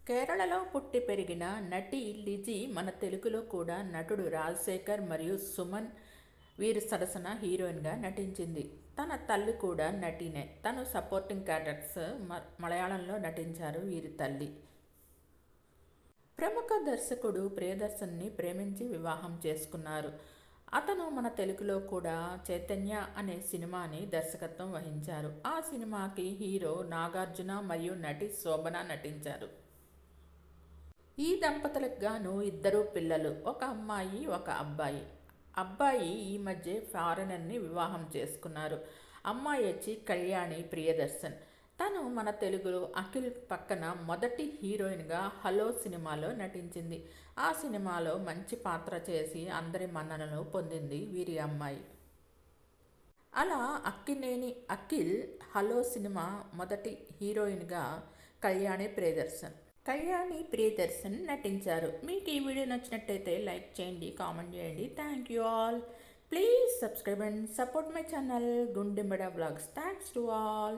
కేరళలో పుట్టి పెరిగిన నటి లిజీ మన తెలుగులో కూడా నటుడు రాజశేఖర్ మరియు సుమన్ వీరి సరసన హీరోయిన్గా నటించింది. తన తల్లి కూడా నటినే. తను సపోర్టింగ్ క్యారెక్టర్స్ మలయాళంలో నటించారు వీరి తల్లి. ప్రముఖ దర్శకుడు ప్రియదర్శన్ని ప్రేమించి వివాహం చేసుకున్నారు. అతను మన తెలుగులో కూడా చైతన్య అనే సినిమాని దర్శకత్వం వహించారు. ఆ సినిమాకి హీరో నాగార్జున మరియు నటి శోభన నటించారు. ఈ దంపతులకు గాను ఇద్దరు పిల్లలు, ఒక అమ్మాయి ఒక అబ్బాయి. అబ్బాయి ఈ మధ్య ఫారెనర్ని వివాహం చేసుకున్నారు. అమ్మాయి వచ్చి కళ్యాణి ప్రియదర్శన్. తను మన తెలుగులో అఖిల్ పక్కన మొదటి హీరోయిన్గా హలో సినిమాలో నటించింది. ఆ సినిమాలో మంచి పాత్ర చేసి అందరి మన్ననలు పొందింది వీరి అమ్మాయి. అలా అక్కినేని అఖిల్ హలో సినిమా మొదటి హీరోయిన్గా కళ్యాణి ప్రియదర్శన్ నటించారు. మీకు ఈ వీడియో నచ్చినట్టయితే లైక్ చేయండి, కామెంట్ చేయండి. Thank you all. Please subscribe and support my channel Gundembada vlogs. Thanks to all.